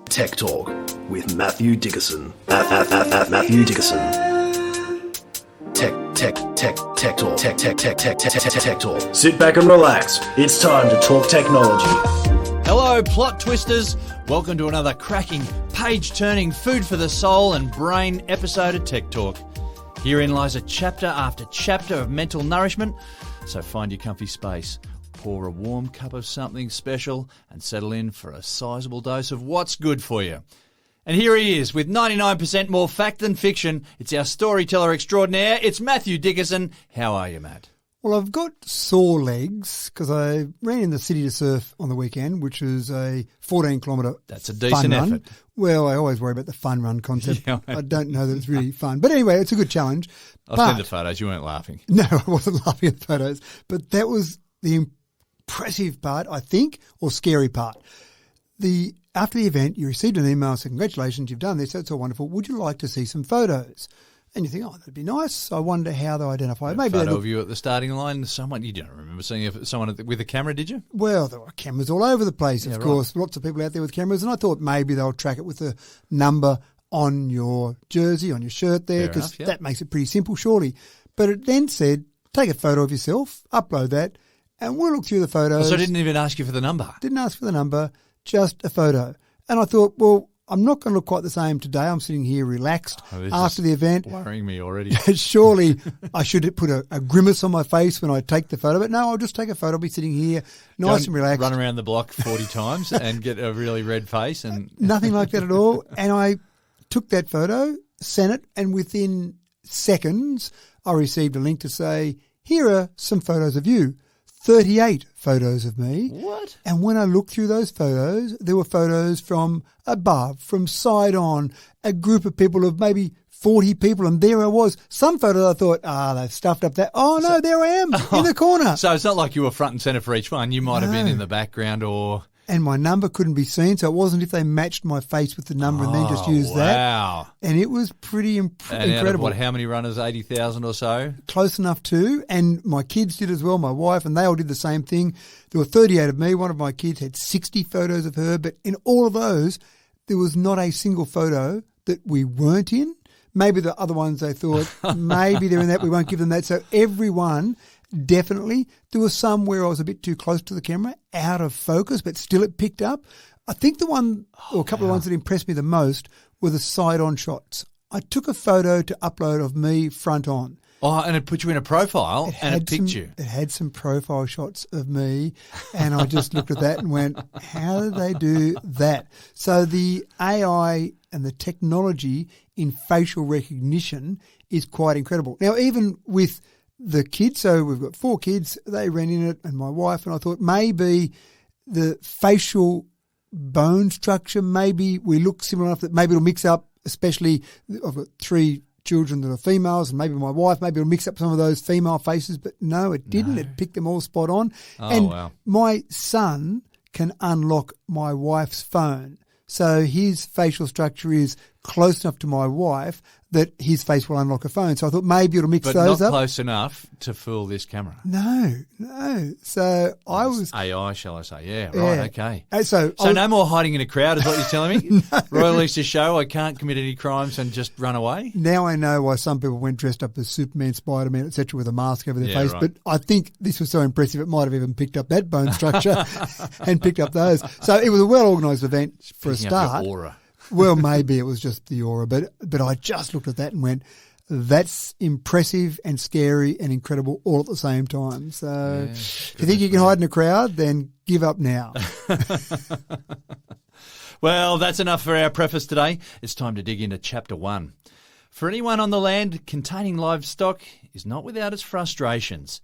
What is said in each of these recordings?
Tech Talk with Matthew Dickerson. Matthew Dickerson. Tech Talk. Sit back and relax. It's time to talk technology. Hello, plot twisters. Welcome to another cracking, page-turning, food for the soul and brain episode of Tech Talk. Herein lies a chapter after chapter of mental nourishment, so find your comfy space, pour a warm cup of something special, and settle in for a sizable dose of what's good for you. And here he is, with 99% more fact than fiction. It's our storyteller extraordinaire. It's Matthew Dickerson. How are you, Matt? Well, I've got sore legs because I ran in the city to surf on the weekend, which is a 14-kilometre That's a decent fun effort. Run. Well, I always worry about the fun run concept. Yeah, I don't know that it's really fun. But anyway, it's a good challenge. I've seen the photos. You weren't laughing. No, I wasn't laughing at the photos. But that was the impressive part, I think, or scary part. After the event, you received an email saying, congratulations, you've done this, that's all wonderful. Would you like to see some photos? And you think, oh, that'd be nice. I wonder how they'll identify. Maybe a photo of you at the starting line. You don't remember seeing someone with a camera, did you? Well, there were cameras all over the place, of course. Lots of people out there with cameras. And I thought maybe they'll track it with a number on your jersey, on your shirt there, because that makes it pretty simple, surely. But it then said, take a photo of yourself, upload that, and we'll look through the photos. So I didn't even ask you for the number? Didn't ask for the number, just a photo. And I thought, well, I'm not going to look quite the same today. I'm sitting here relaxed after the event. Worrying me already. Surely I should put a grimace on my face when I take the photo. But no, I'll just take a photo. I'll be sitting here nice and relaxed. Run around the block 40 times and get a really red face. And nothing like that at all. And I took that photo, sent it, and within seconds I received a link to say, here are some photos of you. 38 photos of me. What? And when I looked through those photos, there were photos from above, from side on, a group of people of maybe 40 people, and there I was. Some photos I thought, they've stuffed up that. Oh, no, there I am in the corner. So it's not like you were front and centre for each one. You might have been in the background or... And my number couldn't be seen, so it wasn't if they matched my face with the number and then just used that. Wow. And it was pretty incredible. Out of how many runners? 80,000 or so? Close enough too. And my kids did as well, my wife, and they all did the same thing. There were 38 of me. One of my kids had 60 photos of her. But in all of those, there was not a single photo that we weren't in. Maybe the other ones they thought, maybe they're in that, we won't give them that. So everyone... Definitely. There was some where I was a bit too close to the camera, out of focus, but still it picked up. I think the one, or a couple of ones that impressed me the most were the side-on shots. I took a photo to upload of me front on. Oh, and it put you in a profile and it picked you. It had some profile shots of me, and I just looked at that and went, how did they do that? So the AI and the technology in facial recognition is quite incredible. Now, even with the kids, so we've got 4 kids, they ran in it, and my wife, and I thought maybe the facial bone structure, maybe we look similar enough that maybe it'll mix up, especially I've got 3 children that are females, and maybe my wife, maybe it'll mix up some of those female faces, but no, it didn't. It picked them all spot on. Wow. My son can unlock my wife's phone. So his facial structure is close enough to my wife that his face will unlock a phone. So I thought maybe it'll mix those up. But not close enough to fool this camera. No. So I was... AI, shall I say. Yeah, right, okay. So no more hiding in a crowd is what you're telling me? No. Royal Easter Show, I can't commit any crimes and just run away? Now I know why some people went dressed up as Superman, Spider-Man, etc. with a mask over their face. Right. But I think this was so impressive it might have even picked up that bone structure and picked up those. So it was a well-organised event for a start. Your aura. Well, maybe it was just the aura, but I just looked at that and went, that's impressive and scary and incredible all at the same time. So if you think you can hide in a crowd, then give up now. Well, that's enough for our preface today. It's time to dig into Chapter 1. For anyone on the land, containing livestock is not without its frustrations.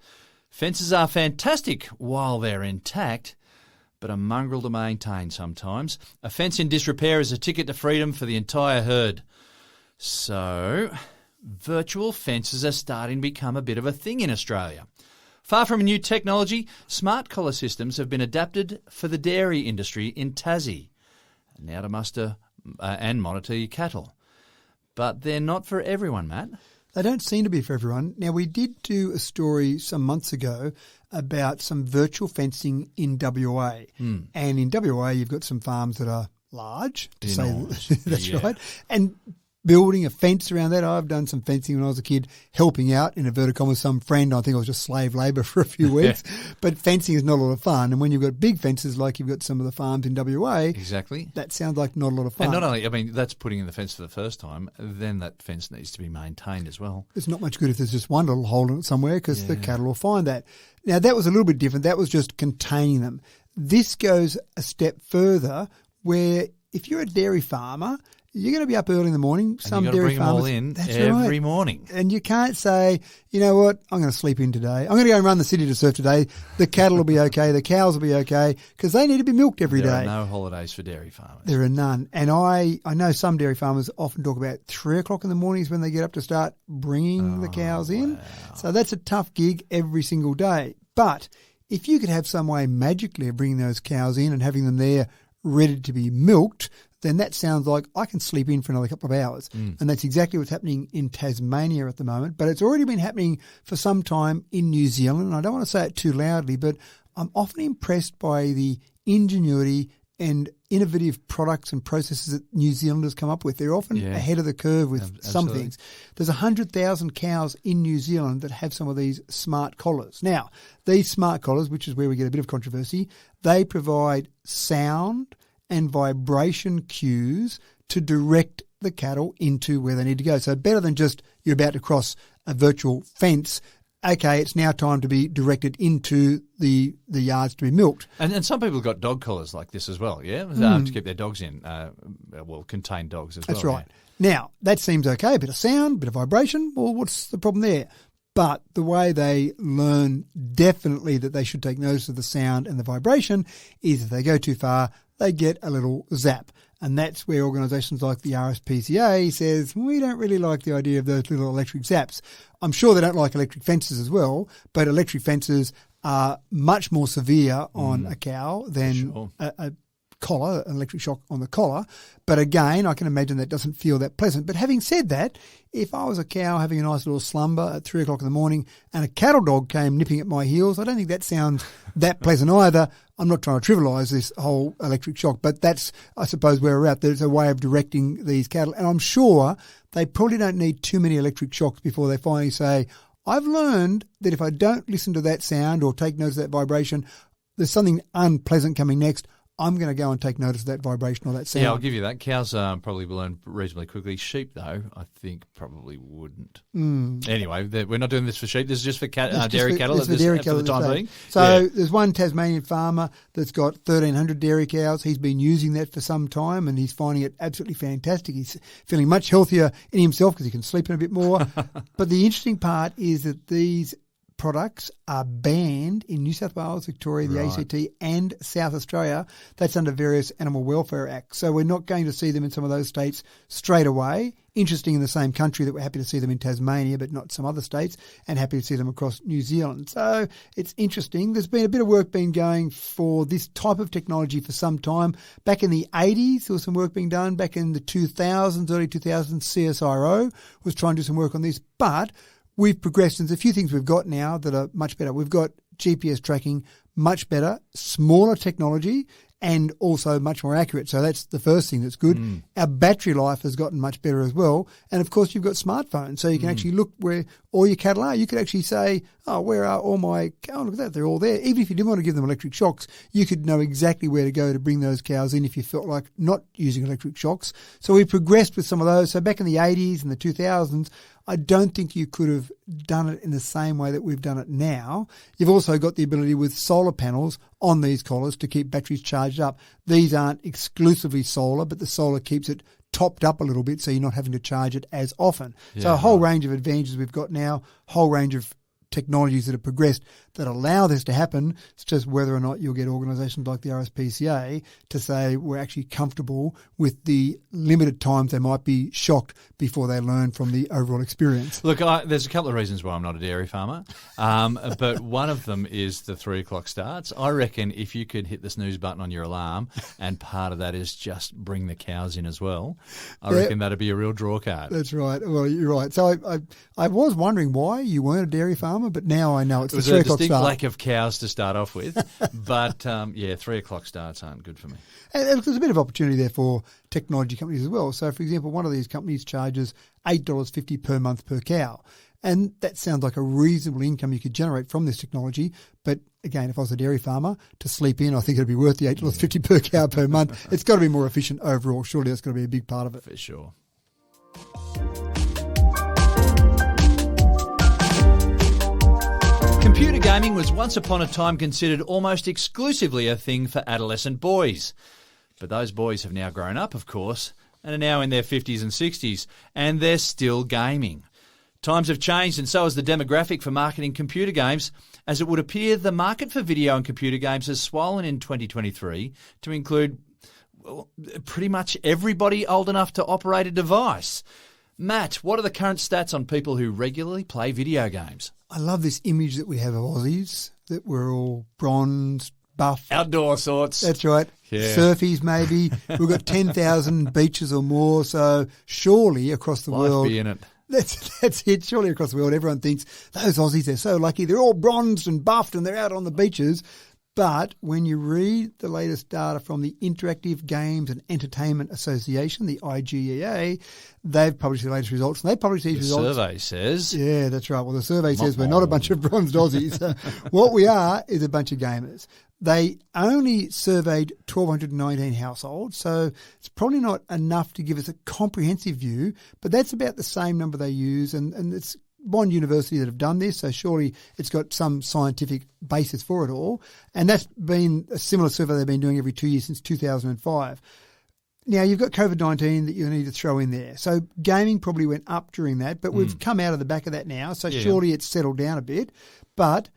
Fences are fantastic while they're intact, but a mongrel to maintain sometimes. A fence in disrepair is a ticket to freedom for the entire herd. So, virtual fences are starting to become a bit of a thing in Australia. Far from a new technology, smart collar systems have been adapted for the dairy industry in Tassie, now to muster and monitor your cattle. But they're not for everyone, Matt. They don't seem to be for everyone. Now, we did do a story some months ago about some virtual fencing in WA. And in WA, you've got some farms that are large, to Enormous. say that's Yeah. right. And building a fence around that. I've done some fencing when I was a kid, helping out in inverted commas some friend. I think I was just slave labour for a few weeks. But fencing is not a lot of fun. And when you've got big fences like you've got some of the farms in WA, Exactly. that sounds like not a lot of fun. And not only, I mean, that's putting in the fence for the first time, then that fence needs to be maintained as well. It's not much good if there's just one little hole in it somewhere because the cattle will find that. Now, that was a little bit different. That was just containing them. This goes a step further where if you're a dairy farmer, you're going to be up early in the morning. Some and you've got to dairy bring farmers, them all in that's every right. morning. And you can't say, you know what, I'm going to sleep in today. I'm going to go and run the city to surf today. The cattle will be okay. The cows will be okay because they need to be milked every day. There are no holidays for dairy farmers. There are none. And I know some dairy farmers often talk about 3 o'clock in the mornings when they get up to start bringing the cows in. So that's a tough gig every single day. But if you could have some way magically of bringing those cows in and having them there ready to be milked, then that sounds like I can sleep in for another couple of hours. And that's exactly what's happening in Tasmania at the moment. But it's already been happening for some time in New Zealand. And I don't want to say it too loudly, but I'm often impressed by the ingenuity and innovative products and processes that New Zealanders come up with. They're often ahead of the curve with some things. There's 100,000 cows in New Zealand that have some of these smart collars. Now, these smart collars, which is where we get a bit of controversy, they provide sound and vibration cues to direct the cattle into where they need to go. So better than just you're about to cross a virtual fence. Okay, it's now time to be directed into the yards to be milked. And some people have got dog collars like this as well, to keep their dogs in, contain dogs as well. That's right. Now, that seems okay. A bit of sound, bit of vibration. Well, what's the problem there? But the way they learn definitely that they should take notice of the sound and the vibration is if they go too far, they get a little zap. And that's where organisations like the RSPCA says, we don't really like the idea of those little electric zaps. I'm sure they don't like electric fences as well, but electric fences are much more severe on a cow than a collar, an electric shock on the collar. But again, I can imagine that doesn't feel that pleasant. But having said that, if I was a cow having a nice little slumber at 3 o'clock in the morning and a cattle dog came nipping at my heels, I don't think that sounds that pleasant either. I'm not trying to trivialise this whole electric shock, but that's, I suppose, where we're at. There's a way of directing these cattle. And I'm sure they probably don't need too many electric shocks before they finally say, I've learned that if I don't listen to that sound or take notice of that vibration, there's something unpleasant coming next. I'm going to go and take notice of that vibration or that sound. Yeah, I'll give you that. Cows probably learn reasonably quickly. Sheep, though, I think probably wouldn't. Anyway, we're not doing this for sheep. This is just for dairy cattle for the time being. So there's one Tasmanian farmer that's got 1,300 dairy cows. He's been using that for some time and he's finding it absolutely fantastic. He's feeling much healthier in himself because he can sleep in a bit more. But the interesting part is that these products are banned in New South Wales, Victoria, the ACT and South Australia. That's under various animal welfare acts. So we're not going to see them in some of those states straight away. Interesting in the same country that we're happy to see them in Tasmania, but not some other states, and happy to see them across New Zealand. So it's interesting. There's been a bit of work being going for this type of technology for some time. Back in the 80s, there was some work being done. Back in the 2000s, early 2000s, CSIRO was trying to do some work on this, but we've progressed. There's a few things we've got now that are much better. We've got GPS tracking, much better, smaller technology, and also much more accurate. So that's the first thing that's good. Our battery life has gotten much better as well. And, of course, you've got smartphones. So you can actually look where all your cattle are. You could actually say, oh, where are all my cows? Oh, look at that. They're all there. Even if you didn't want to give them electric shocks, you could know exactly where to go to bring those cows in if you felt like not using electric shocks. So we progressed with some of those. So back in the 80s and the 2000s, I don't think you could have done it in the same way that we've done it now. You've also got the ability with solar panels on these collars to keep batteries charged up. These aren't exclusively solar, but the solar keeps it topped up a little bit so you're not having to charge it as often. So a whole range of advantages we've got now, whole range of technologies that have progressed that allow this to happen. It's just whether or not you'll get organisations like the RSPCA to say we're actually comfortable with the limited times they might be shocked before they learn from the overall experience. Look, there's a couple of reasons why I'm not a dairy farmer, but one of them is the 3 o'clock starts. I reckon if you could hit the snooze button on your alarm and part of that is just bring the cows in as well, I reckon that'd be a real draw card. That's right. Well, you're right. So I was wondering why you weren't a dairy farmer. farmer, but now I know it's It the was 3 a o'clock distinct start. lack of cows to start off with, but 3 o'clock starts aren't good for me. And there's a bit of opportunity there for technology companies as well. So, for example, one of these companies charges $8.50 per month per cow. And that sounds like a reasonable income you could generate from this technology. But again, if I was a dairy farmer, to sleep in, I think it'd be worth the $8.50 per cow per month. It's got to be more efficient overall. Surely that's got to be a big part of it. For sure. Computer gaming was once upon a time considered almost exclusively a thing for adolescent boys. But those boys have now grown up, of course, and are now in their 50s and 60s, and they're still gaming. Times have changed, and so has the demographic for marketing computer games, as it would appear the market for video and computer games has swollen in 2023 to include pretty much everybody old enough to operate a device. Matt, what are the current stats on people who regularly play video games? I love this image that we have of Aussies, that we're all bronze, buff. Outdoor sorts. That's right. Yeah. Surfies maybe. We've got 10,000 beaches or more, so surely across the Life world... be in it. That's it. Surely across the world, everyone thinks those Aussies, they're so lucky. They're all bronzed and buffed and they're out on the beaches. But when you read the latest data from the Interactive Games and Entertainment Association, the IGEA, they've published the latest results. And they published these results. The survey says. Yeah, that's right. Well, the survey says we're not a bunch of bronzed Aussies. What we are is a bunch of gamers. They only surveyed 1,219 households, so it's probably not enough to give us a comprehensive view, but that's about the same number they use, and it's Bond University that have done this, so surely it's got some scientific basis for it all. And that's been a similar survey they've been doing every 2 years since 2005. Now, you've got COVID-19 that you need to throw in there. So gaming probably went up during that, but we've come out of the back of that now, so surely it's settled down a bit. But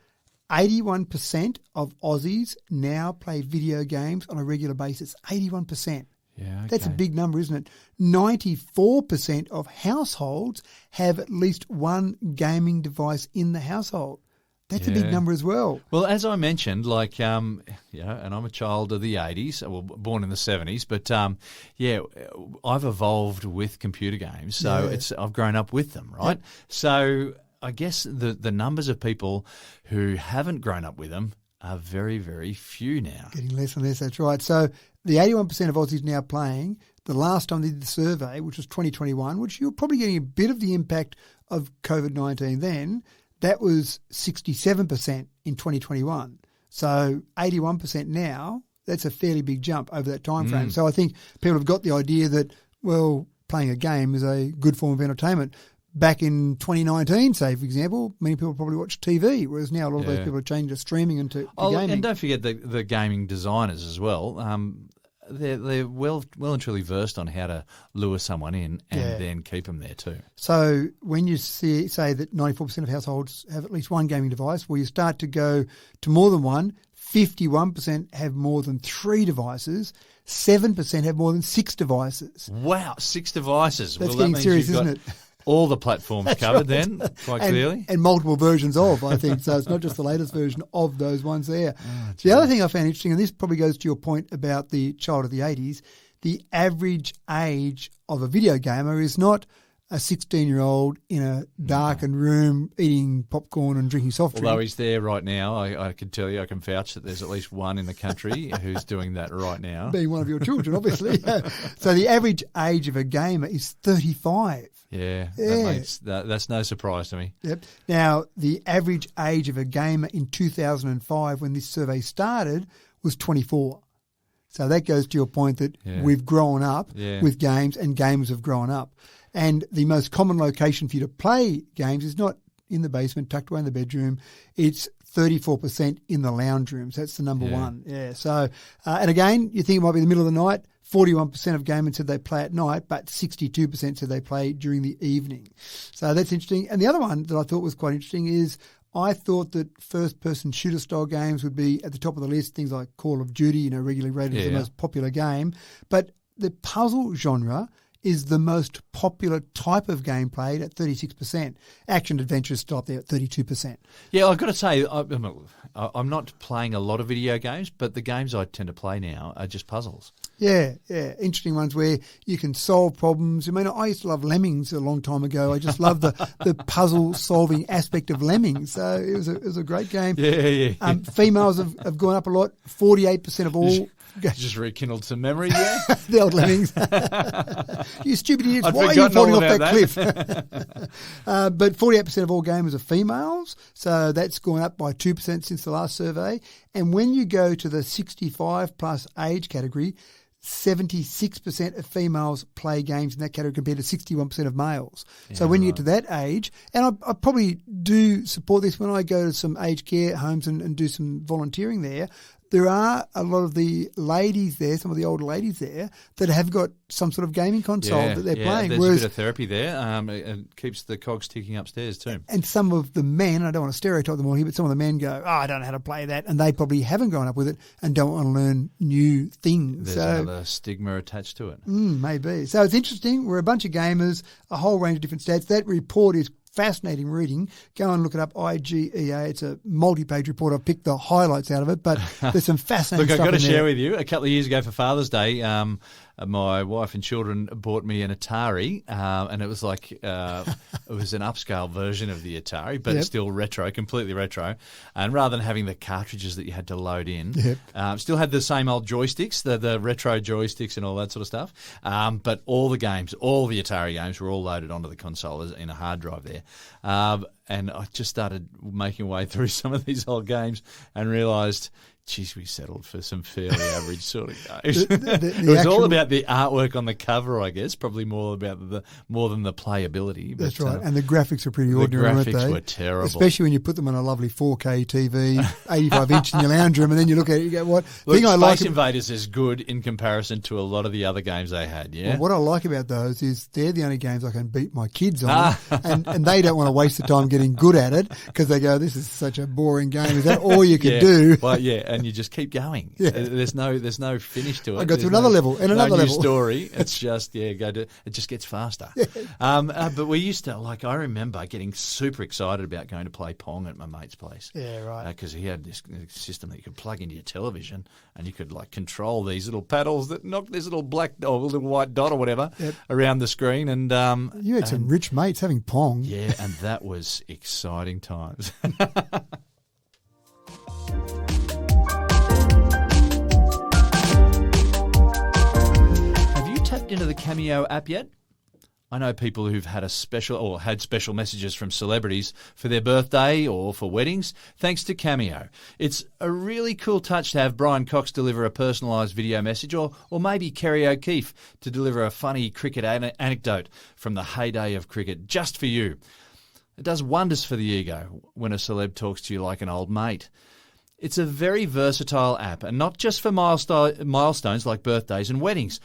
81% of Aussies now play video games on a regular basis. 81%. Yeah, okay. That's a big number, isn't it? 94% of households have at least one gaming device in the household. That's a big number as well. Well, as I mentioned, and I'm a child of the 80s, well, born in the 70s, but I've evolved with computer games, so I've grown up with them, right? Yep. So I guess the numbers of people who haven't grown up with them are very, very few now. Getting less and less, that's right. So the 81% of Aussies now playing, the last time they did the survey, which was 2021, which you're probably getting a bit of the impact of COVID-19 then, that was 67% in 2021. So 81% now, that's a fairly big jump over that time frame. So I think people have got the idea that, well, playing a game is a good form of entertainment. Back in 2019, say, for example, many people probably watch TV, whereas now a lot of those people are changing to streaming and to gaming. And don't forget the gaming designers as well. They're well and truly versed on how to lure someone in and then keep them there too. So when you say that 94% of households have at least one gaming device, well, you start to go to more than one. 51% have more than 3 devices. 7% have more than 6 devices. Wow, 6 devices. That's getting serious, isn't it? All the platforms covered then, quite clearly. And multiple versions of, I think. So it's not just the latest version of those ones there. The other thing I found interesting, and this probably goes to your point about the child of the 80s, the average age of a video gamer is not a 16-year-old in a darkened room eating popcorn and drinking soft drink. Although he's there right now, I can tell you, I can vouch that there's at least one in the country who's doing that right now. Being one of your children, obviously. So the average age of a gamer is 35. That's no surprise to me. Yep. Now, the average age of a gamer in 2005 when this survey started was 24. So that goes to your point that we've grown up with games and gamers have grown up. And the most common location for you to play games is not in the basement, tucked away in the bedroom. It's 34% in the lounge rooms. That's the number one. Yeah. So, and again, you think it might be the middle of the night. 41% of gamers said they play at night, but 62% said they play during the evening. So that's interesting. And the other one that I thought was quite interesting is I thought that first-person shooter-style games would be at the top of the list, things like Call of Duty, regularly rated as the most popular game. But the puzzle genre is the most popular type of game played at 36%. Action adventure is still up there at 32%. Yeah, I've got to say, I'm not playing a lot of video games, but the games I tend to play now are just puzzles. Yeah. Interesting ones where you can solve problems. I mean, I used to love Lemmings a long time ago. I just love the puzzle-solving aspect of Lemmings. So it was a great game. Yeah. Females have gone up a lot. 48% of all... Just rekindled some memories there. The old Lemmings. You stupid idiots, I'd why are you falling off that that. cliff? But 48% of all gamers are females, so that's gone up by 2% since the last survey. And when you go to the 65-plus age category, 76% of females play games in that category compared to 61% of males. So when you get to that age, and I probably do support this when I go to some aged care homes and do some volunteering there are a lot of the ladies there, some of the older ladies there, that have got some sort of gaming console that they're playing. There's a bit of therapy there. It keeps the cogs ticking upstairs too. And some of the men, I don't want to stereotype them all here, but some of the men go, I don't know how to play that. And they probably haven't grown up with it and don't want to learn new things. There's another stigma attached to it. Maybe. So it's interesting. We're a bunch of gamers, a whole range of different stats. That report is fascinating reading. Go and look it up, IGEA. It's a multi-page report. I've picked the highlights out of it, but there's some fascinating stuff in there. Look, I've got to share with you, a couple of years ago for Father's Day, my wife and children bought me an Atari, and it was like it was an upscale version of the Atari, but it's still retro, completely retro. And rather than having the cartridges that you had to load in, still had the same old joysticks, the retro joysticks and all that sort of stuff. But all the Atari games were all loaded onto the console in a hard drive there. And I just started making my way through some of these old games and realised, geez, we settled for some fairly average sort of games. It was all about the artwork on the cover, I guess, probably more than the playability. That's right, and the graphics are pretty ordinary, weren't they? The graphics were terrible. Especially when you put them on a lovely 4K TV, 85-inch in your lounge room, and then you look at it, you go, what? Look, Space Invaders is good in comparison to a lot of the other games they had, yeah? Well, what I like about those is they're the only games I can beat my kids on, and they don't want to waste the time getting good at it because they go, this is such a boring game. Is that all you can do? Well, and you just keep going. Yeah. There's no finish to it. I go to another level and another level. New story. It's just it just gets faster. But we used to, I remember getting super excited about going to play Pong at my mate's place. Yeah, right. Because he had this system that you could plug into your television and you could control these little paddles that knock this little black or little white dot or whatever around the screen. And you had some rich mates having Pong. Yeah, and that was exciting times. Tapped into the Cameo app yet? I know people who've had special messages from celebrities for their birthday or for weddings, thanks to Cameo. It's a really cool touch to have Brian Cox deliver a personalised video message, or maybe Kerry O'Keefe to deliver a funny cricket anecdote from the heyday of cricket just for you. It does wonders for the ego when a celeb talks to you like an old mate. It's a very versatile app, and not just for milestones like birthdays and weddings.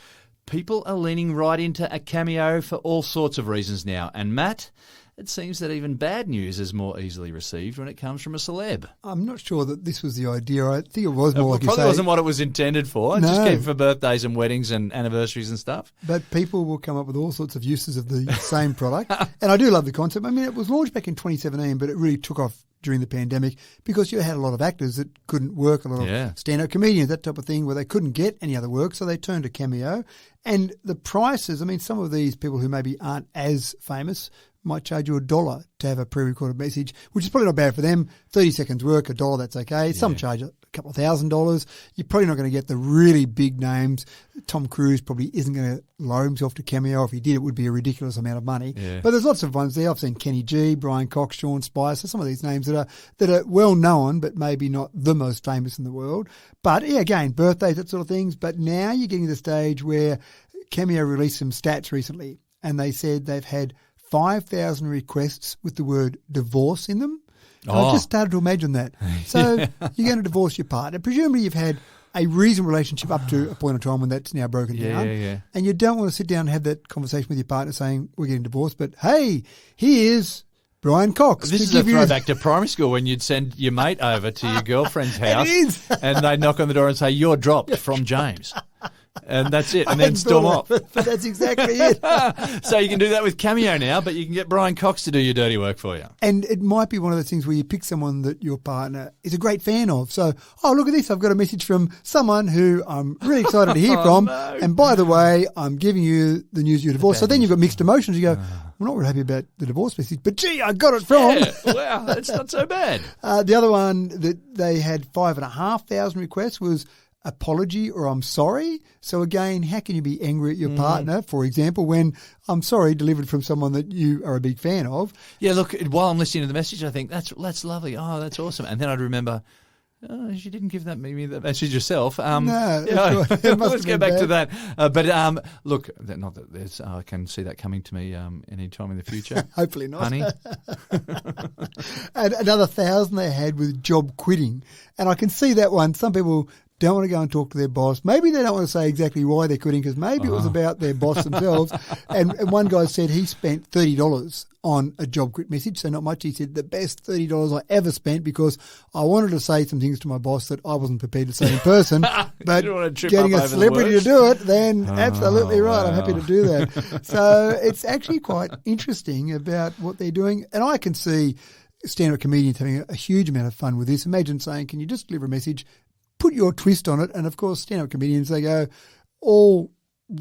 People are leaning right into a Cameo for all sorts of reasons now. And Matt, it seems that even bad news is more easily received when it comes from a celeb. I'm not sure that this was the idea. I think it was more like you say. Probably wasn't what it was intended for. No. Just keep it for birthdays and weddings and anniversaries and stuff. But people will come up with all sorts of uses of the same product. And I do love the concept. I mean, it was launched back in 2017, but it really took off during the pandemic because you had a lot of actors that couldn't work, a lot of stand-up comedians, that type of thing, where they couldn't get any other work, so they turned to Cameo. And the prices, I mean, some of these people who maybe aren't as famous might charge you $1 to have a pre-recorded message, which is probably not bad for them. 30 seconds work, $1, that's okay. Some charge a couple of $1,000. You're probably not going to get the really big names. Tom Cruise probably isn't going to lower himself to Cameo. If he did, it would be a ridiculous amount of money. Yeah. But there's lots of ones there. I've seen Kenny G, Brian Cox, Sean Spicer, some of these names that are well known, but maybe not the most famous in the world. But again, birthdays, that sort of things. But now you're getting to the stage where Cameo released some stats recently, and they said they've had 5,000 requests with the word divorce in them. I just started to imagine that. So you're going to divorce your partner. Presumably you've had a reasonable relationship up to a point in time when that's now broken down. And you don't want to sit down and have that conversation with your partner saying, we're getting divorced, but hey, here's Brian Cox. This is a throwback to primary school when you'd send your mate over to your girlfriend's house and they'd knock on the door and say, you're dropped from James. And that's it, and then storm off. But that's exactly it. So you can do that with Cameo now, but you can get Brian Cox to do your dirty work for you. And it might be one of those things where you pick someone that your partner is a great fan of. So, look at this. I've got a message from someone who I'm really excited to hear from. No. And by the way, I'm giving you the news of your divorce. So then you've got mixed emotions. You go, I'm not really happy about the divorce message, but gee, I got it from. Yeah, wow, that's not so bad. The other one that they had 5,500 requests was apology or I'm sorry. So again, how can you be angry at your partner, for example, when I'm sorry delivered from someone that you are a big fan of? Yeah, look, while I'm listening to the message, I think that's lovely. Oh, that's awesome. And then I'd remember, she didn't give me that message herself. No, let's go back to that. But look, not that there's. I can see that coming to me any time in the future. Hopefully not, honey. And another 1,000 they had with job quitting, and I can see that one. Some people don't want to go and talk to their boss. Maybe they don't want to say exactly why they're quitting because maybe it was about their boss themselves. And one guy said he spent $30 on a job quit message, so not much. He said, the best $30 I ever spent because I wanted to say some things to my boss that I wasn't prepared to say in person. But getting a celebrity to do it, then absolutely right. Wow. I'm happy to do that. So it's actually quite interesting about what they're doing. And I can see stand-up comedians having a huge amount of fun with this. Imagine saying, can you just deliver a message, put your twist on it, and of course, stand-up comedians, they go all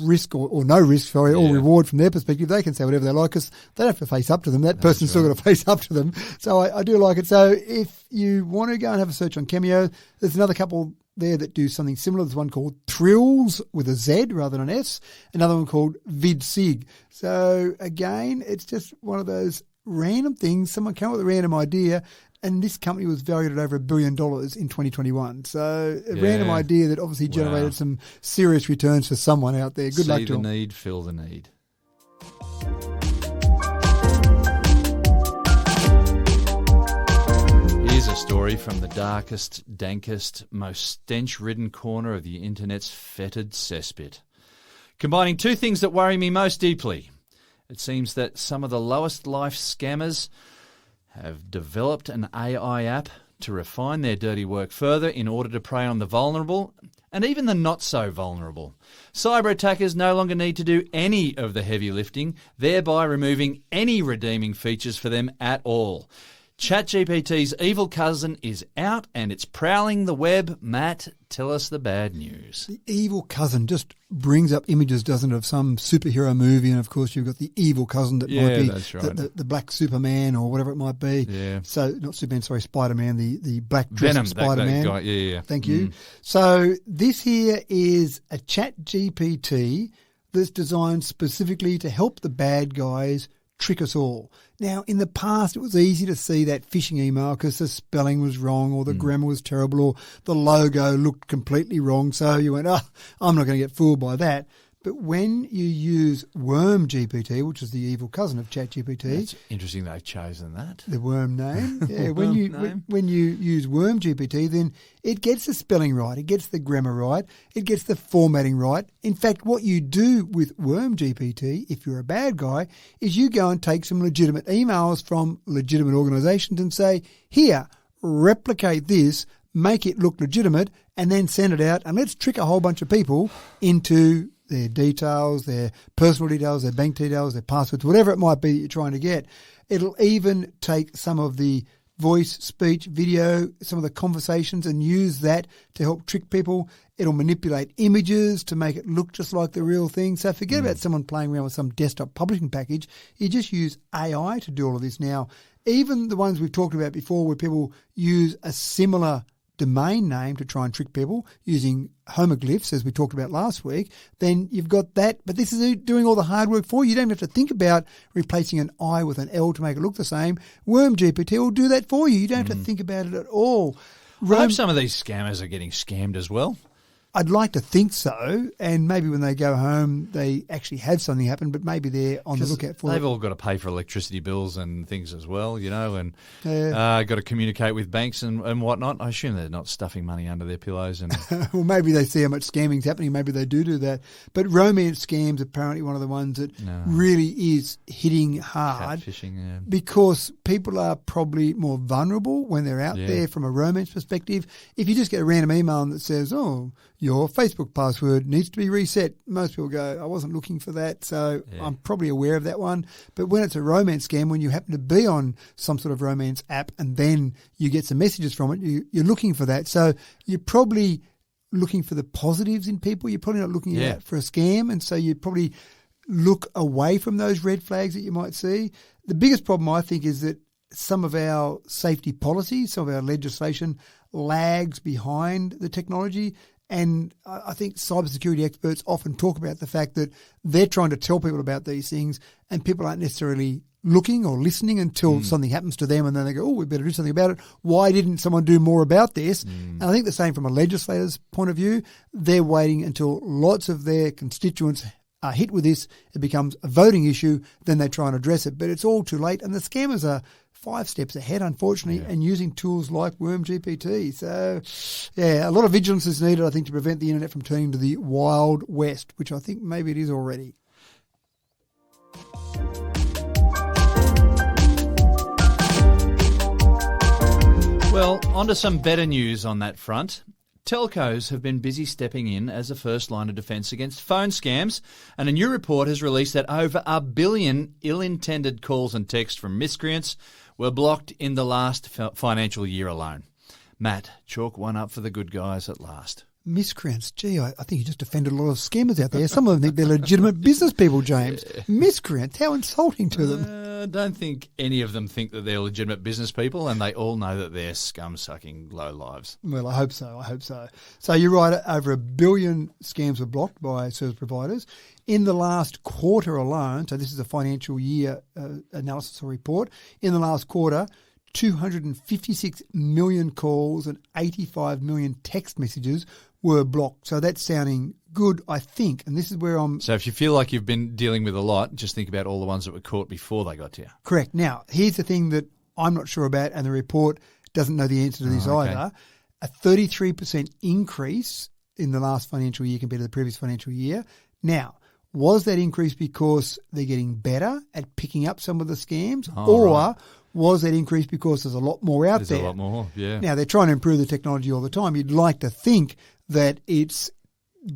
risk or no risk, all reward from their perspective. They can say whatever they like because they don't have to face up to them. That person's still got to face up to them. So I do like it. So if you want to go and have a search on Cameo, there's another couple there that do something similar. There's one called Thrills with a Z rather than an S, another one called VidSig. So again, it's just one of those random things. Someone came up with a random idea, and this company was valued at over $1 billion in 2021. So a random idea that obviously generated some serious returns for someone out there. Good luck to them. See the need, feel the need. Here's a story from the darkest, dankest, most stench-ridden corner of the internet's fetid cesspit. Combining two things that worry me most deeply. It seems that some of the lowest life scammers have developed an AI app to refine their dirty work further in order to prey on the vulnerable and even the not-so-vulnerable. Cyber attackers no longer need to do any of the heavy lifting, thereby removing any redeeming features for them at all. ChatGPT's evil cousin is out and it's prowling the web. Matt, tell us the bad news. The evil cousin just brings up images, doesn't it, of some superhero movie, and of course you've got the evil cousin that might be that's right. the black Superman or whatever it might be. Yeah. So not Superman, sorry, Spider-Man, the black dressed Spider-Man. That guy. Yeah. Thank you. So this here is a ChatGPT that's designed specifically to help the bad guys trick us all. Now, in the past, it was easy to see that phishing email because the spelling was wrong or the grammar was terrible or the logo looked completely wrong. So you went, I'm not going to get fooled by that. But when you use WormGPT, which is the evil cousin of ChatGPT. It's interesting they've chosen that. The worm name. Yeah, when you use WormGPT, then it gets the spelling right, it gets the grammar right, it gets the formatting right. In fact, what you do with WormGPT, if you're a bad guy, is you go and take some legitimate emails from legitimate organisations and say, here, replicate this, make it look legitimate, and then send it out, and let's trick a whole bunch of people into their details, their personal details, their bank details, their passwords, whatever it might be that you're trying to get. It'll even take some of the voice, speech, video, some of the conversations and use that to help trick people. It'll manipulate images to make it look just like the real thing. So forget about someone playing around with some desktop publishing package. You just use AI to do all of this now. Even the ones we've talked about before where people use a similar domain name to try and trick people using homoglyphs, as we talked about last week, then you've got that. But this is doing all the hard work for you. You don't have to think about replacing an I with an L to make it look the same. WormGPT will do that for you. You don't have to think about it at all. I hope some of these scammers are getting scammed as well. I'd like to think so, and maybe when they go home they actually have something happen, but maybe they're on the lookout for it. They've all got to pay for electricity bills and things as well, you know, and got to communicate with banks and whatnot. I assume they're not stuffing money under their pillows. And well, maybe they see how much scamming's happening. Maybe they do that. But romance scams are apparently one of the ones that really is hitting hard. Catfishing, yeah. Because people are probably more vulnerable when they're out there from a romance perspective. If you just get a random email that says, your Facebook password needs to be reset. Most people go, I wasn't looking for that, so I'm probably aware of that one. But when it's a romance scam, when you happen to be on some sort of romance app and then you get some messages from it, you're looking for that. So you're probably looking for the positives in people. You're probably not looking at for a scam, and so you probably look away from those red flags that you might see. The biggest problem, I think, is that some of our safety policies, some of our legislation lags behind the technology. And I think cybersecurity experts often talk about the fact that they're trying to tell people about these things and people aren't necessarily looking or listening until something happens to them, and then they go, oh, we better do something about it. Why didn't someone do more about this? And I think the same from a legislator's point of view. They're waiting until lots of their constituents are hit with this, it becomes a voting issue, then they try and address it. But it's all too late, and the scammers are 5 steps ahead, unfortunately, and using tools like WormGPT. So, a lot of vigilance is needed, I think, to prevent the internet from turning to the Wild West, which I think maybe it is already. Well, on to some better news on that front. Telcos have been busy stepping in as a first line of defence against phone scams, and a new report has released that over 1 billion ill-intended calls and texts from miscreants were blocked in the last financial year alone. Matt, chalk one up for the good guys at last. Miscreants. Gee, I think you just offended a lot of scammers out there. Some of them think they're legitimate business people, James. Miscreants. How insulting to them. I don't think any of them think that they're legitimate business people, and they all know that they're scum-sucking lowlives. Well, I hope so. So you're right, over 1 billion scams were blocked by service providers. In the last quarter alone, so this is a financial year analysis or report, in the last quarter, 256 million calls and 85 million text messages were blocked. So that's sounding good, I think. And this is where I'm... So if you feel like you've been dealing with a lot, just think about all the ones that were caught before they got to you. Correct. Now, here's the thing that I'm not sure about, and the report doesn't know the answer to this either. A 33% increase in the last financial year compared to the previous financial year. Now, was that increase because they're getting better at picking up some of the scams? Was that increase because there's a lot more out there? There's a lot more, yeah. Now, they're trying to improve the technology all the time. You'd like to think that it's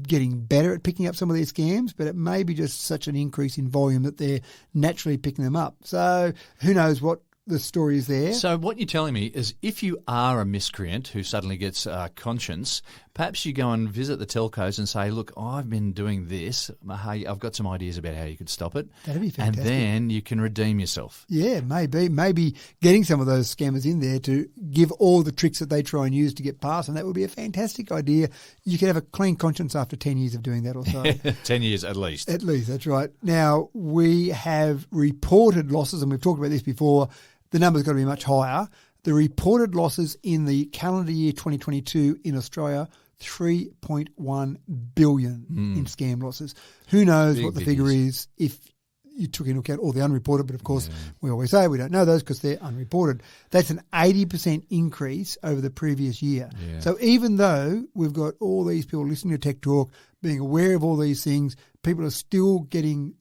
getting better at picking up some of these scams, but it may be just such an increase in volume that they're naturally picking them up. So who knows what the story is there. So what you're telling me is if you are a miscreant who suddenly gets conscience, perhaps you go and visit the telcos and say, look, I've been doing this. Hey, I've got some ideas about how you could stop it. That'd be fantastic. And then you can redeem yourself. Yeah, maybe getting some of those scammers in there to give all the tricks that they try and use to get past, and that would be a fantastic idea. You could have a clean conscience after 10 years of doing that or so. 10 years at least. At least, that's right. Now, we have reported losses, and we've talked about this before. The number's got to be much higher. The reported losses in the calendar year 2022 in Australia, 3.1 billion in scam losses. Who knows what the figure is if you took into account all the unreported, but of course we always say we don't know those because they're unreported. That's an 80% increase over the previous year. Yeah. So even though we've got all these people listening to Tech Talk, being aware of all these things, people are still getting...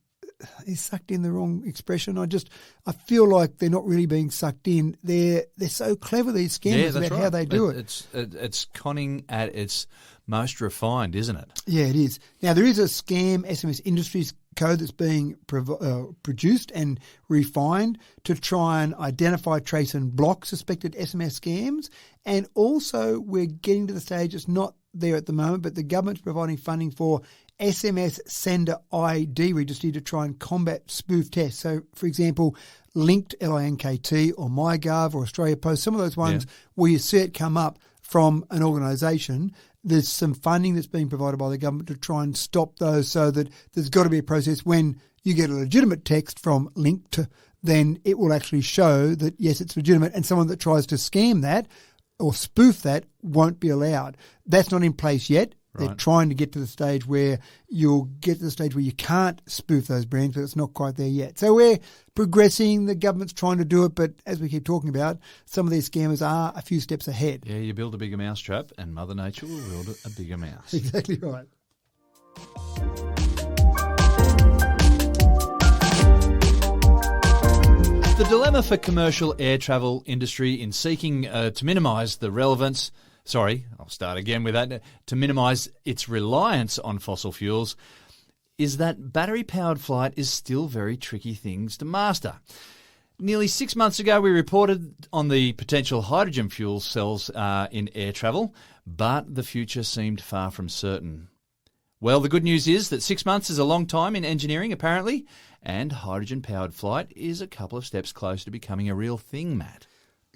is sucked in the wrong expression. I feel like they're not really being sucked in. They're so clever, these scammers, about how they do it. It's conning at its most refined, isn't it? Yeah, it is. Now, there is a scam SMS industries code that's being produced and refined to try and identify, trace and block suspected SMS scams. And also we're getting to the stage, it's not there at the moment, but the government's providing funding for SMS sender ID registry to try and combat spoof tests. So, for example, Linked, LINKT, or MyGov or Australia Post, some of those ones where you see it come up from an organisation, there's some funding that's being provided by the government to try and stop those, so that there's got to be a process when you get a legitimate text from Linked, then it will actually show that, yes, it's legitimate, and someone that tries to scam that or spoof that won't be allowed. That's not in place yet. They're trying to get to the stage where you'll get to the stage where you can't spoof those brands, but it's not quite there yet. So we're progressing. The government's trying to do it, but as we keep talking about, some of these scammers are a few steps ahead. Yeah, you build a bigger mousetrap and Mother Nature will build a bigger mouse. Exactly right. The dilemma for commercial air travel industry in seeking to minimise the relevance, sorry, I'll start again with that, to minimise its reliance on fossil fuels, is that battery-powered flight is still very tricky things to master. Nearly 6 months ago, we reported on the potential hydrogen fuel cells in air travel, but the future seemed far from certain. Well, the good news is that 6 months is a long time in engineering, apparently, and hydrogen-powered flight is a couple of steps closer to becoming a real thing, Matt.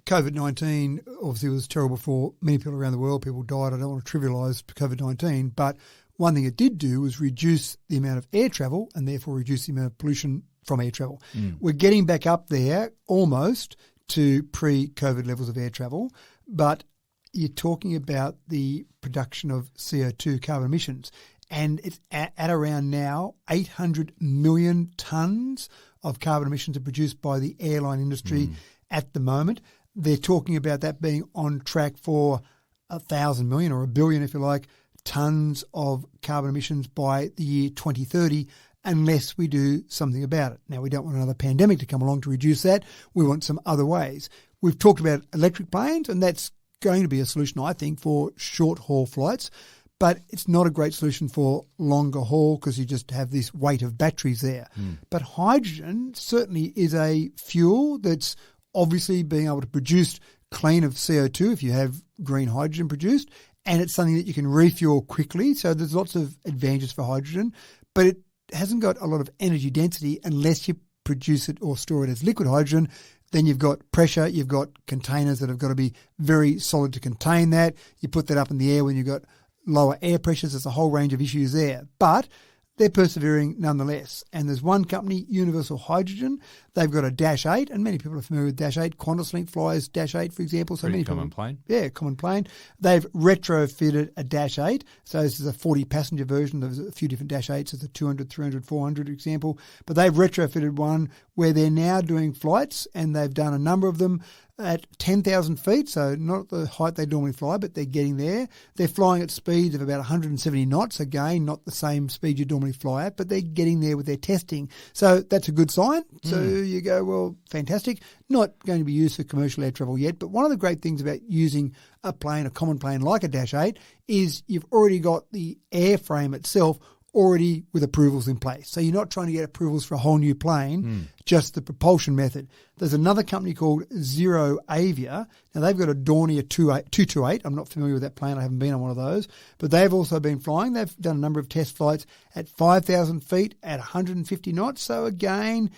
COVID-19 obviously was terrible for many people around the world. People died. I don't want to trivialise COVID-19, but one thing it did do was reduce the amount of air travel and therefore reduce the amount of pollution from air travel. We're getting back up there almost to pre-COVID levels of air travel, but you're talking about the production of CO2 carbon emissions, and it's at around now 800 million tonnes of carbon emissions are produced by the airline industry at the moment. They're talking about that being on track for 1,000 million or 1 billion, if you like, tonnes of carbon emissions by the year 2030, unless we do something about it. Now, we don't want another pandemic to come along to reduce that. We want some other ways. We've talked about electric planes, and that's going to be a solution, I think, for short-haul flights, but it's not a great solution for longer haul because you just have this weight of batteries there. But hydrogen certainly is a fuel that's obviously being able to produce clean of CO2 if you have green hydrogen produced, and it's something that you can refuel quickly. So there's lots of advantages for hydrogen, but it hasn't got a lot of energy density unless you produce it or store it as liquid hydrogen. Then you've got pressure, you've got containers that have got to be very solid to contain that. You put that up in the air when you've got lower air pressures. There's a whole range of issues there. But they're persevering nonetheless. And there's one company, Universal Hydrogen. They've got a Dash 8, and many people are familiar with Dash 8. Qantas flies Dash 8, for example. So many common plane. Yeah, common plane. They've retrofitted a Dash 8. So this is a 40-passenger version. There's a few different Dash 8s. There's a 200, 300, 400 example. But they've retrofitted one where they're now doing flights, and they've done a number of them at 10,000 feet, so not at the height they normally fly, but they're getting there. They're flying at speeds of about 170 knots, again, not the same speed you normally fly at, but they're getting there with their testing. So that's a good sign. So you go, well, fantastic. Not going to be used for commercial air travel yet, but one of the great things about using a plane, a common plane like a Dash 8, is you've already got the airframe itself already with approvals in place. So you're not trying to get approvals for a whole new plane, just the propulsion method. There's another company called Zero Avia. Now, they've got a Dornier 228. I'm not familiar with that plane. I haven't been on one of those. But they've also been flying. They've done a number of test flights at 5,000 feet at 150 knots. So, again,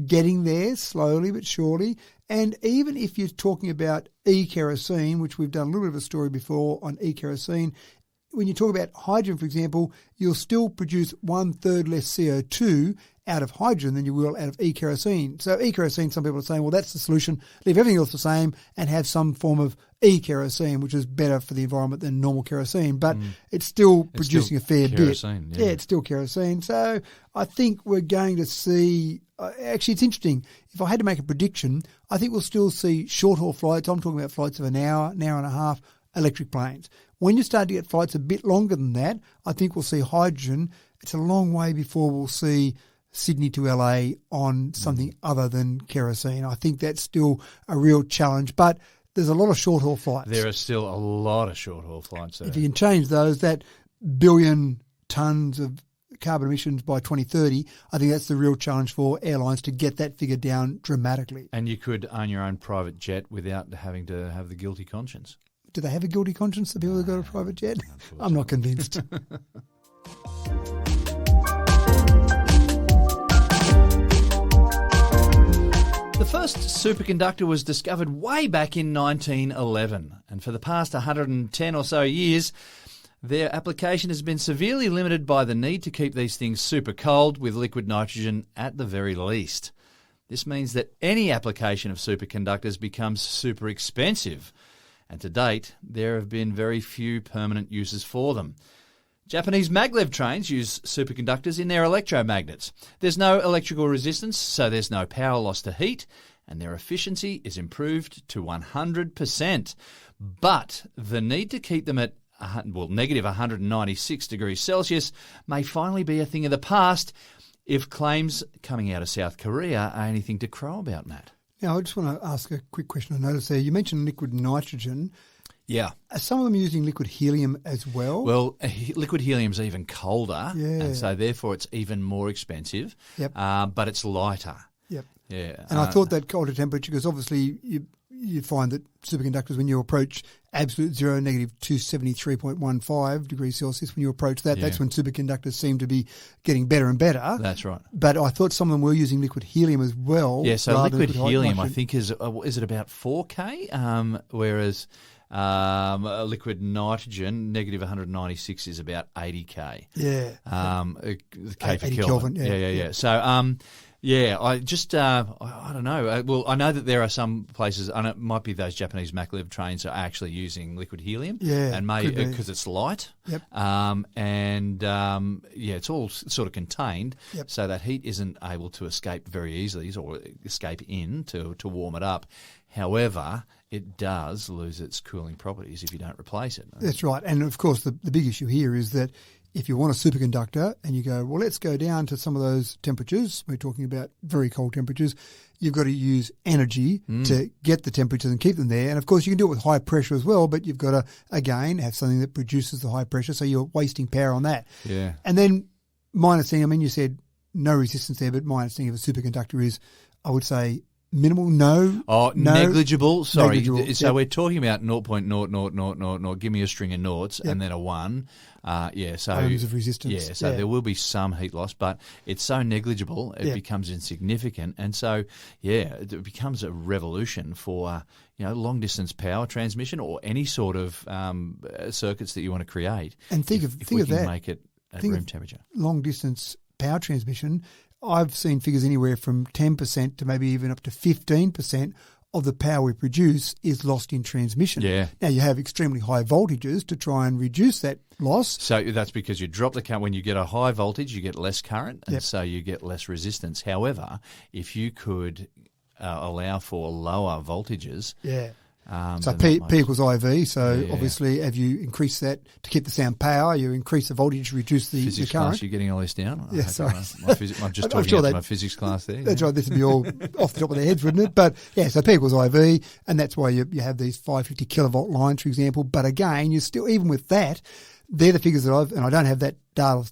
getting there slowly but surely. And even if you're talking about e-kerosene, which we've done a little bit of a story before on e-kerosene, when you talk about hydrogen, for example, you'll still produce 1/3 less CO2 out of hydrogen than you will out of e-kerosene. So e-kerosene, some people are saying, well, that's the solution. Leave everything else the same and have some form of e-kerosene, which is better for the environment than normal kerosene. But it's still producing a fair bit. Yeah, it's still kerosene. So I think we're going to see actually, it's interesting. If I had to make a prediction, I think we'll still see short-haul flights. I'm talking about flights of an hour and a half, electric planes. When you start to get flights a bit longer than that, I think we'll see hydrogen. It's a long way before we'll see Sydney to LA on something other than kerosene. I think that's still a real challenge, but there's a lot of short-haul flights. There are still a lot of short-haul flights there. If you can change those, that billion tonnes of carbon emissions by 2030, I think that's the real challenge for airlines to get that figure down dramatically. And you could own your own private jet without having to have the guilty conscience. Do they have a guilty conscience, the people that got a private jet? I'm not convinced. The first superconductor was discovered way back in 1911, and for the past 110 or so years, their application has been severely limited by the need to keep these things super cold with liquid nitrogen at the very least. This means that any application of superconductors becomes super expensive. And to date, there have been very few permanent uses for them. Japanese maglev trains use superconductors in their electromagnets. There's no electrical resistance, so there's no power loss to heat, and their efficiency is improved to 100%. But the need to keep them at negative 196 degrees Celsius may finally be a thing of the past if claims coming out of South Korea are anything to crow about, Matt. Now, I just want to ask a quick question. I noticed there you mentioned liquid nitrogen. Yeah. Are some of them using liquid helium as well? Well, liquid helium's even colder, Yeah. and so therefore it's even more expensive. Yep. But it's lighter. Yep. Yeah. And I thought that colder temperature, because obviously you find that superconductors, when you approach absolute zero, negative 273.15 degrees Celsius, when you approach that, that's when superconductors seem to be getting better and better. That's right. But I thought some of them were using liquid helium as well. Yeah, so liquid helium, I hydrogen. think, is it about 4K, whereas liquid nitrogen, negative 196, is about 80K. Yeah. K per 80 Kelvin. Kelvin, yeah. Yeah. So, I just, I don't know. Well, I know that there are some places, and it might be those Japanese maglev trains are actually using liquid helium. Yeah, and could be. because it's light. Yep. It's all sort of contained, Yep. so that heat isn't able to escape very easily or escape in to warm it up. However, it does lose its cooling properties if you don't replace it. That's right. And of course, the big issue here is that if you want a superconductor and you go, well, let's go down to some of those temperatures, we're talking about very cold temperatures, you've got to use energy to get the temperatures and keep them there. And of course, you can do it with high pressure as well, but you've got to, again, have something that produces the high pressure, so you're wasting power on that. Yeah. And then my understanding, I mean, you said no resistance there, but my understanding of a superconductor is, I would say, minimal, no. Negligible. Sorry. Negligible, So yep. we're talking about 0.00000. Give me a string of noughts Yep. and then a 1. So Ohms of resistance. Yeah, so there will be some heat loss, but it's so negligible it Yeah. becomes insignificant, and so it becomes a revolution for long distance power transmission or any sort of circuits that you want to create. And think if of we can that. make it at Think room of temperature. Long distance power transmission. I've seen figures anywhere from 10% to maybe even up to 15% of the power we produce is lost in transmission. Yeah. Now, you have extremely high voltages to try and reduce that loss. So that's because you drop the current. When you get a high voltage, you get less current, and Yep. so you get less resistance. However, if you could allow for lower voltages, Yeah. So then P that might- equals IV. So Yeah. obviously, if you increase that to keep the sound power, you increase the voltage, reduce the physics current. class, you're getting all this down. Yeah, I hope sorry. I'm just I'm talking sure out to that- my physics class there. That's yeah. right. This would be all off the top of their heads, wouldn't it? But yeah, so P equals IV, and that's why you have these 550 kilovolt lines, for example. But again, you still, even with that, they're the figures that and I don't have that data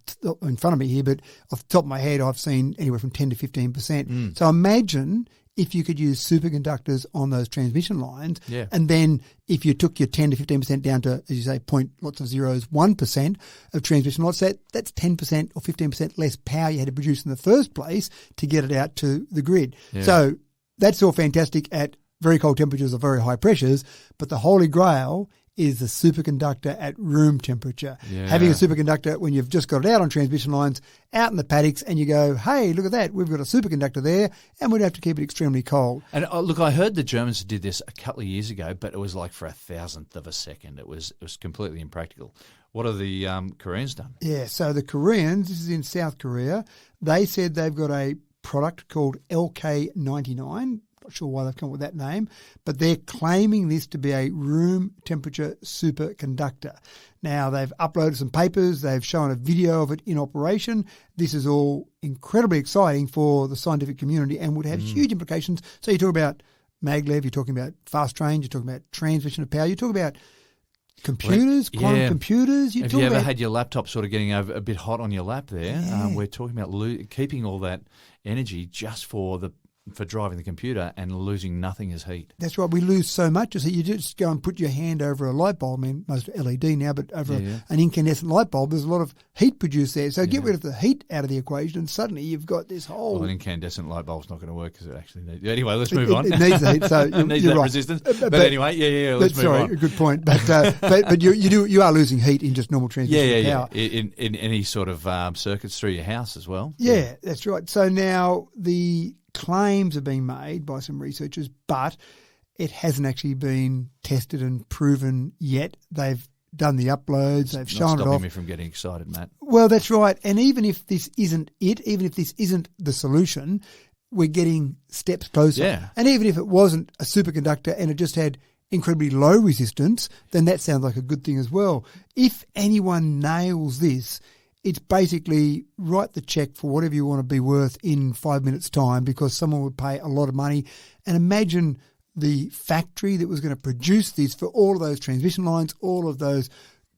in front of me here, but off the top of my head, I've seen anywhere from 10 to 15%. So imagine if you could use superconductors on those transmission lines, Yeah. and then if you took your 10 to 15% down to, as you say, point lots of zeros, 1% of transmission loss, that's 10% or 15% less power you had to produce in the first place to get it out to the grid. Yeah. So that's all fantastic at very cold temperatures or very high pressures, but the holy grail is the superconductor at room temperature. Yeah. Having a superconductor when you've just got it out on transmission lines, out in the paddocks, and you go, hey, look at that, we've got a superconductor there, and we'd have to keep it extremely cold. And look, I heard the Germans did this a couple of years ago, but it was like for 1,000th of a second. It was completely impractical. What have the Koreans done? Yeah, so the Koreans, this is in South Korea, they said they've got a product called LK99. Not sure why they've come up with that name, but they're claiming this to be a room temperature superconductor. Now, they've uploaded some papers. They've shown a video of it in operation. This is all incredibly exciting for the scientific community and would have huge implications. So you talk about maglev, you're talking about fast trains, you're talking about transmission of power, you talk about computers, quantum yeah. computers. Have you ever had your laptop sort of getting a bit hot on your lap there? Yeah. We're talking about keeping all that energy just for driving the computer and losing nothing as heat. That's right. We lose so much. You just go and put your hand over a light bulb. I mean, most LED now, but over an incandescent light bulb, there's a lot of heat produced there. So get rid of the heat out of the equation, and suddenly you've got this whole. Well, an incandescent light bulb's not going to work because it actually needs. Anyway, let's move on. It needs the heat, so it needs you're that right. resistance. But anyway, let's move on. Sorry, good point. But you are losing heat in just normal transmission power. In any sort of circuits through your house as well. Yeah, that's right. So now the claims are being made by some researchers, but it hasn't actually been tested and proven yet. They've done the uploads, they've shown it stopping off. me from getting excited, Matt. Well, that's right. And even if this isn't it, even if this isn't the solution, we're getting steps closer. Yeah. And even if it wasn't a superconductor and it just had incredibly low resistance, then that sounds like a good thing as well. If anyone nails this, it's basically write the check for whatever you want to be worth in 5 minutes' time, because someone would pay a lot of money. And imagine the factory that was going to produce these for all of those transmission lines, all of those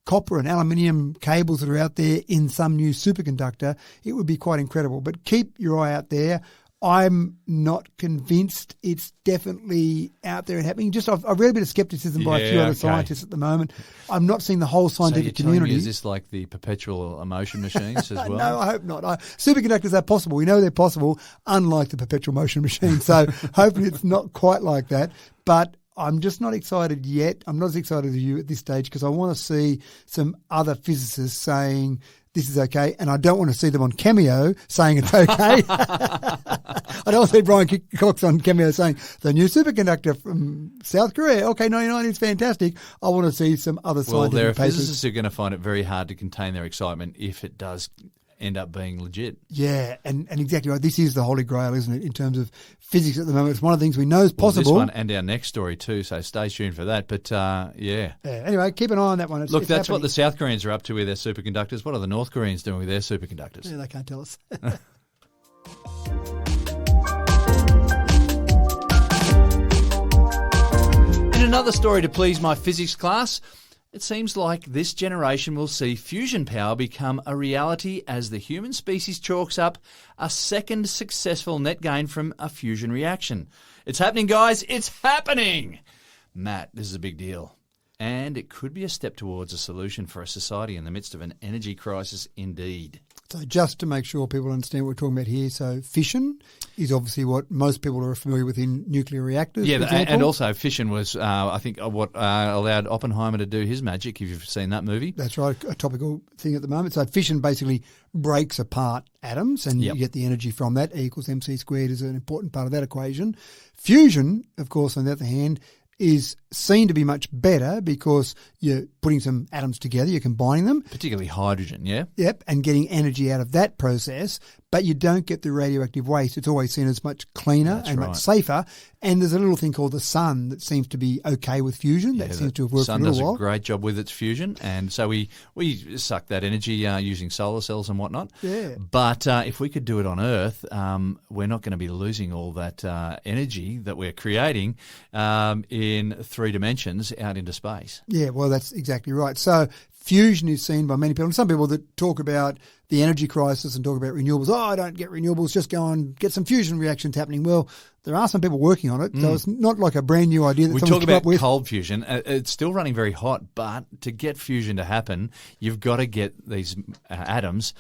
copper and aluminium cables that are out there in some new superconductor, it would be quite incredible. But keep your eye out there. I'm not convinced it's definitely out there and happening. Just I've read a bit of skepticism by a few other scientists at the moment. I'm not seeing the whole scientific community. Me, is this like the perpetual motion machines as well? No, I hope not. Superconductors are possible. We know they're possible, unlike the perpetual motion machine. So hopefully it's not quite like that. But I'm just not excited yet. I'm not as excited as you at this stage because I want to see some other physicists saying this is okay, and I don't want to see them on Cameo saying it's okay. I don't want to see Brian Cox on Cameo saying the new superconductor from South Korea, OK99, is fantastic. I want to see some other scientific papers. Well, there are physicists who are going to find it very hard to contain their excitement if it does end up being legit. Yeah, and exactly right. This is the holy grail, isn't it, in terms of physics at the moment. It's one of the things we know is possible. This one and our next story too, so stay tuned for that. But, yeah. Anyway, keep an eye on that one. That's happening. What the South Koreans are up to with their superconductors. What are the North Koreans doing with their superconductors? Yeah, they can't tell us. In another story to please my physics class, it seems like this generation will see fusion power become a reality as the human species chalks up a second successful net gain from a fusion reaction. It's happening, guys. It's happening. Matt, this is a big deal. And it could be a step towards a solution for a society in the midst of an energy crisis indeed. So just to make sure people understand what we're talking about here, so fission is obviously what most people are familiar with in nuclear reactors. Yeah, and also fission was, I think, what allowed Oppenheimer to do his magic, if you've seen that movie. That's right, a topical thing at the moment. So fission basically breaks apart atoms and you get the energy from that. E equals mc squared is an important part of that equation. Fusion, of course, on the other hand, is seen to be much better because you're putting some atoms together, you're combining them. Particularly hydrogen, yeah? Yep, and getting energy out of that process, but you don't get the radioactive waste. It's always seen as much cleaner much safer. And there's a little thing called the sun that seems to be okay with fusion. That seems to have worked for a little while. The sun does a great job with its fusion, and so we suck that energy using solar cells and whatnot. Yeah. But if we could do it on Earth, we're not going to be losing all that energy that we're creating in 3 dimensions out into space. Yeah, well, that's exactly right. So fusion is seen by many people, and some people that talk about the energy crisis and talk about renewables. Oh, I don't get renewables, just go and get some fusion reactions happening. Well, there are some people working on it, so it's not like a brand new idea that we someone's talk come about up with. Cold fusion. It's still running very hot, but to get fusion to happen, you've got to get these atoms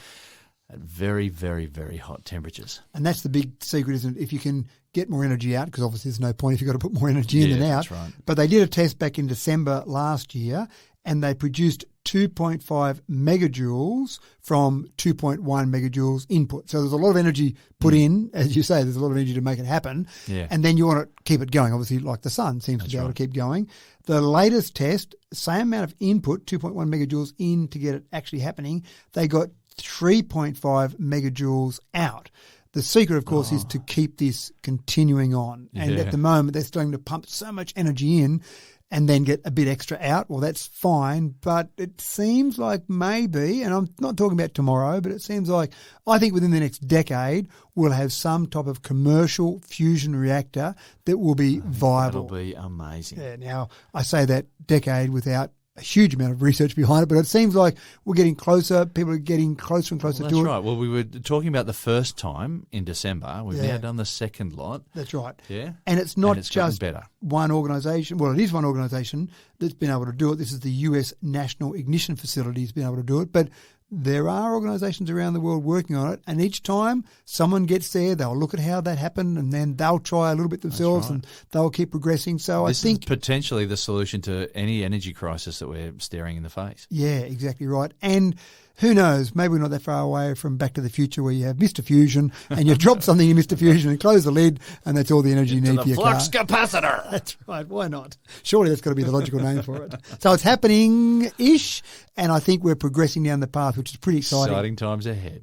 at very, very, very hot temperatures. And that's the big secret, isn't it? If you can get more energy out, because obviously there's no point if you've got to put more energy in than out. That's right. But they did a test back in December last year, and they produced 2.5 megajoules from 2.1 megajoules input. So there's a lot of energy put in, as you say, there's a lot of energy to make it happen. Yeah. And then you want to keep it going, obviously, like the sun seems to be able to keep going. The latest test, same amount of input, 2.1 megajoules in to get it actually happening, they got 3.5 megajoules out. The secret, of course, is to keep this continuing on. And at the moment, they're starting to pump so much energy in and then get a bit extra out. Well, that's fine, but it seems like maybe, and I'm not talking about tomorrow, but it seems like I think within the next decade we'll have some type of commercial fusion reactor that will be viable. That'll be amazing. Yeah, now, I say that decade without a huge amount of research behind it, but it seems like we're getting closer. People are getting closer and closer to it. That's right. Well, we were talking about the first time in December. We've now done the second lot. That's right. Yeah. And it's not just better. One organisation. Well, it is one organisation that's been able to do it. This is the US National Ignition Facility has been able to do it. But there are organisations around the world working on it, and each time someone gets there, they'll look at how that happened, and then they'll try a little bit themselves, and they'll keep progressing. So this I think is potentially the solution to any energy crisis that we're staring in the face. Yeah, exactly right. And who knows, maybe we're not that far away from Back to the Future where you have Mr. Fusion and you drop something in Mr. Fusion and close the lid and that's all the energy you need for your flux car. capacitor. That's right, why not? Surely that's got to be the logical name for it. So it's happening-ish, and I think we're progressing down the path, which is pretty exciting. Exciting times ahead.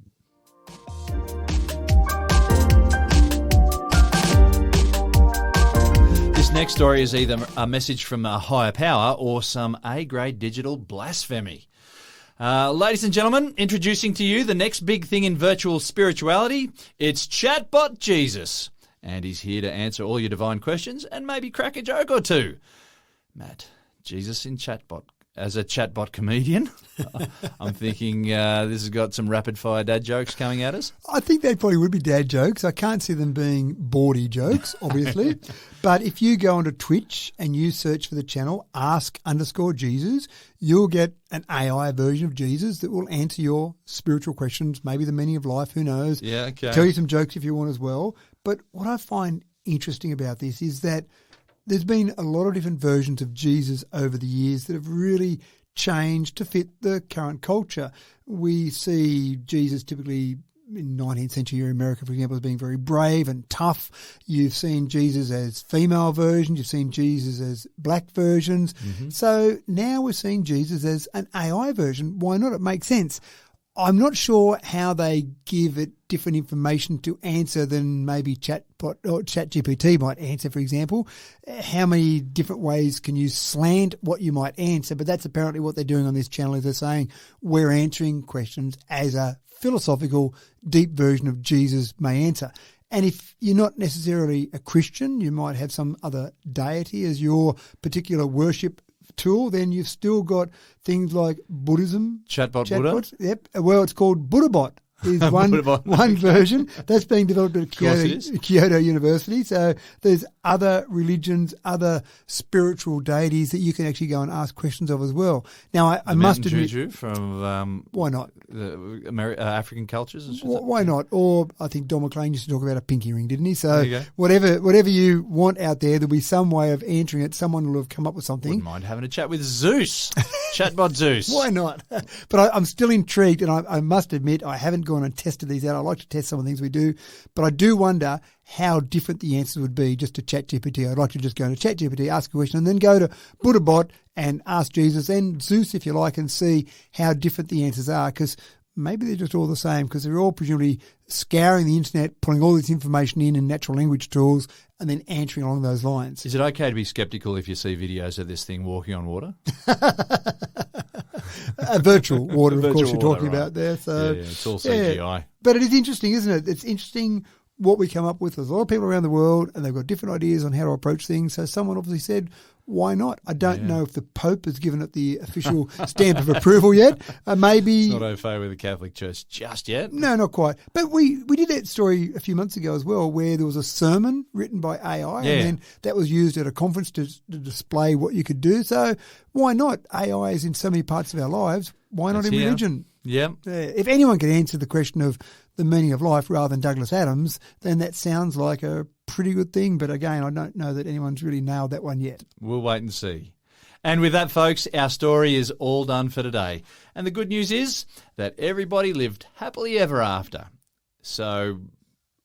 This next story is either a message from a higher power or some A-grade digital blasphemy. Ladies and gentlemen, introducing to you the next big thing in virtual spirituality. It's Chatbot Jesus. and he's here to answer all your divine questions and maybe crack a joke or two. Matt, Jesus in Chatbot. As a Chatbot comedian, I'm thinking this has got some rapid-fire dad jokes coming at us. I think they probably would be dad jokes. I can't see them being bawdy jokes, obviously. But if you go onto Twitch and you search for the channel ask_Jesus, you'll get an AI version of Jesus that will answer your spiritual questions, maybe the meaning of life, who knows. Yeah, okay. Tell you some jokes if you want as well. But what I find interesting about this is that there's been a lot of different versions of Jesus over the years that have really changed to fit the current culture. We see Jesus typically in 19th century America, for example, as being very brave and tough. You've seen Jesus as female versions. You've seen Jesus as black versions. Mm-hmm. So now we're seeing Jesus as an AI version. Why not? It makes sense. I'm not sure how they give it different information to answer than maybe Chatbot or ChatGPT might answer, for example. How many different ways can you slant what you might answer? But that's apparently what they're doing on this channel, is they're saying we're answering questions as a philosophical, deep version of Jesus may answer. And if you're not necessarily a Christian, you might have some other deity as your particular worship tool, then you've still got things like Buddhism. Chatbot Buddha? Yep. Well, it's called BuddhaBot. Is one version that's being developed at Kyoto University. So there's other religions, other spiritual deities that you can actually go and ask questions of as well. Now, I must admit, Juju from why not the African cultures? Why not? Or I think Don McLean used to talk about a pinky ring, didn't he? So whatever you want out there, there'll be some way of answering it. Someone will have come up with something. Wouldn't mind having a chat with Zeus, Chatbot Zeus. Why not? But I'm still intrigued, and I must admit I haven't gone and tested these out. I like to test some of the things we do, but I do wonder how different the answers would be just to ChatGPT. I'd like to just go to ChatGPT, ask a question, and then go to BuddhaBot and ask Jesus and Zeus, if you like, and see how different the answers are, because maybe they're just all the same, because they're all presumably scouring the internet, pulling all this information in natural language tools, and then answering along those lines. Is it okay to be sceptical if you see videos of this thing walking on water? Virtual water, of course, you're talking about there. So yeah, it's all CGI. Yeah. But it is interesting, isn't it? It's interesting what we come up with. There's a lot of people around the world, and they've got different ideas on how to approach things. So someone obviously said, why not? I don't know if the Pope has given it the official stamp of approval yet. Maybe it's not au fait with the Catholic Church just yet. No, not quite. But we did that story a few months ago as well, where there was a sermon written by AI, and then that was used at a conference to display what you could do. So why not? AI is in so many parts of our lives. Why not in religion? Yeah. If anyone could answer the question of the meaning of life rather than Douglas Adams, then that sounds like a pretty good thing. But again, I don't know that anyone's really nailed that one yet. We'll wait and see. And with that, folks, our story is all done for today. And the good news is that everybody lived happily ever after. So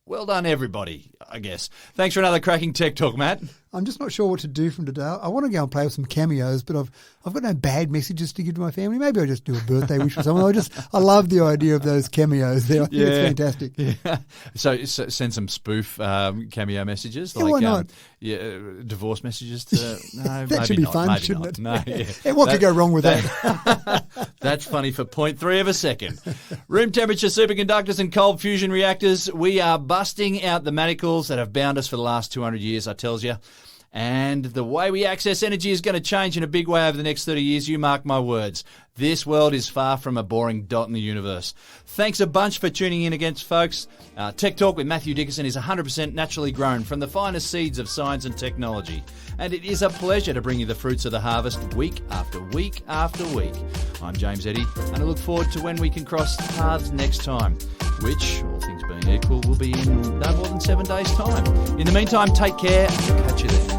well done, everybody, I guess. Thanks for another cracking Tech Talk, Matt. I'm just not sure what to do from today. I want to go and play with some Cameos, but I've got no bad messages to give to my family. Maybe I'll just do a birthday wish for someone. I love the idea of those Cameos there. I think it's fantastic. Yeah. So send some spoof Cameo messages. Yeah, why not? Divorce messages to... No, that should be fun, shouldn't it? No, And what could go wrong with that? That's funny for 0.3 of a second. Room temperature superconductors and cold fusion reactors. We are busting out the manacles that have bound us for the last 200 years, I tells you. And the way we access energy is going to change in a big way over the next 30 years. You mark my words. This world is far from a boring dot in the universe. Thanks a bunch for tuning in again, folks. Tech Talk with Matthew Dickinson is 100% naturally grown from the finest seeds of science and technology. And it is a pleasure to bring you the fruits of the harvest week after week after week. I'm James Eddy, and I look forward to when we can cross paths next time, which, all things being equal, will be in no more than 7 days' time. In the meantime, take care, and catch you there.